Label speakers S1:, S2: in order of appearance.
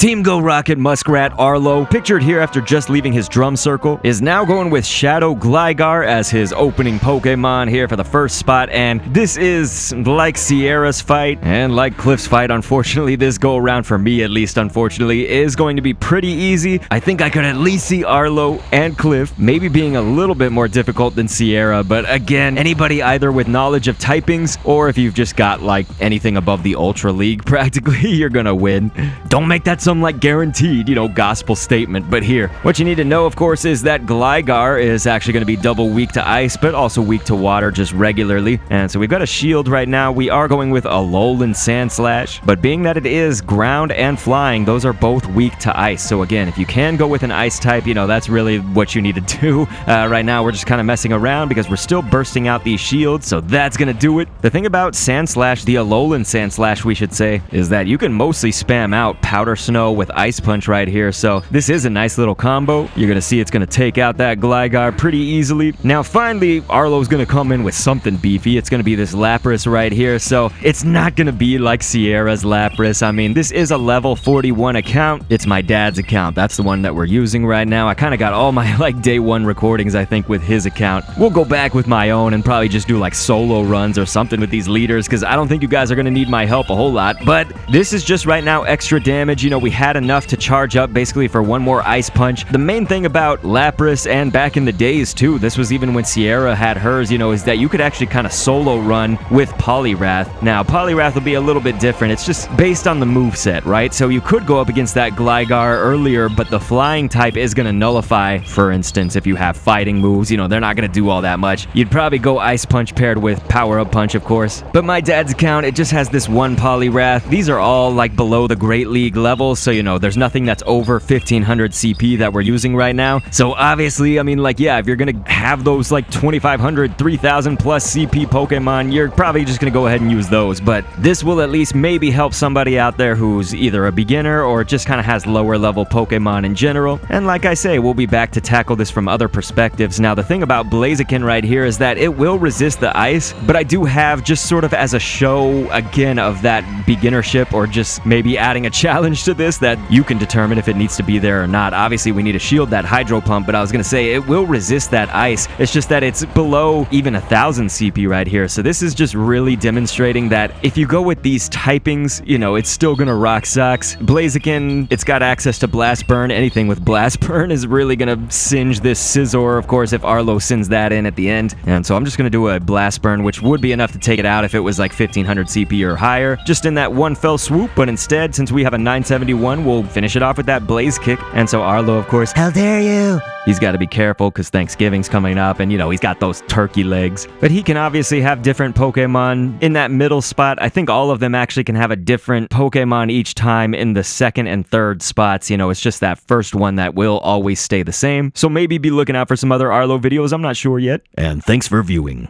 S1: Team GO Rocket Muskrat Arlo, pictured here after just leaving his drum circle, is now going with Shadow Gligar as his opening Pokemon here for the first spot, and this is like Sierra's fight, and like Cliff's fight, unfortunately, this go-around, for me at least, unfortunately, is going to be pretty easy. I think I could at least see Arlo and Cliff maybe being a little bit more difficult than Sierra, but again, anybody either with knowledge of typings, or if you've just got, like, anything above the Ultra League, practically, you're gonna win. Don't make that some, like, guaranteed, gospel statement, but here, what you need to know, of course, is that Gligar is actually going to be double weak to ice, but also weak to water just regularly, and so we've got a shield right now. We are going with Alolan Sandslash, but being that it is ground and flying, those are both weak to ice, so again, if you can go with an ice type, that's really what you need to do. Right now, we're just kind of messing around because we're still bursting out these shields, so that's going to do it. The thing about Sandslash, the Alolan Sandslash, we should say, is that you can mostly spam out Powder Snow with Ice Punch right here, so this is a nice little combo. You're gonna see it's gonna take out that Gligar pretty easily. Now finally, Arlo's gonna come in with something beefy. It's gonna be this Lapras right here, so it's not gonna be like Sierra's Lapras. I mean, this is a level 41 account. It's my dad's account. That's the one that we're using right now. I kind of got all my day one recordings, I think, with his account. We'll go back with my own and probably just do like solo runs or something with these leaders, because I don't think you guys are gonna need my help a whole lot, but this is just right now extra damage. We had enough to charge up basically for one more Ice Punch. The main thing about Lapras, and back in the days too, this was even when Sierra had hers, is that you could actually kind of solo run with Poliwrath. Now, Poliwrath will be a little bit different. It's just based on the moveset, right? So you could go up against that Gligar earlier, but the flying type is going to nullify, for instance, if you have fighting moves, they're not going to do all that much. You'd probably go Ice Punch paired with Power Up Punch, of course. But my dad's account, it just has this one Poliwrath. These are all like below the Great League level, so there's nothing that's over 1500 CP that we're using right now. So obviously, if you're gonna have those like 2500, 3000 plus CP Pokemon, you're probably just gonna go ahead and use those. But this will at least maybe help somebody out there who's either a beginner or just kind of has lower level Pokemon in general. And like I say, we'll be back to tackle this from other perspectives. Now, the thing about Blaziken right here is that it will resist the ice, but I do have, just sort of as a show again of that beginnership, or just maybe adding a challenge to this, that you can determine if it needs to be there or not. Obviously, we need to shield that Hydro Pump, but I was going to say it will resist that ice. It's just that it's below even 1000 CP right here. So this is just really demonstrating that if you go with these typings, it's still going to rock socks. Blaziken, it's got access to Blast Burn. Anything with Blast Burn is really going to singe this Scizor, of course, if Arlo sends that in at the end. And so I'm just going to do a Blast Burn, which would be enough to take it out if it was like 1500 CP or higher, just in that one fell swoop. But instead, since we have a 971, we'll finish it off with that Blaze Kick. And so Arlo, of course, how dare you? He's got to be careful because Thanksgiving's coming up, and he's got those turkey legs. But he can obviously have different Pokemon in that middle spot. I think all of them actually can have a different Pokemon each time in the second and third spots. It's just that first one that will always stay the same. So maybe be looking out for some other Arlo videos. I'm not sure yet. And thanks for viewing.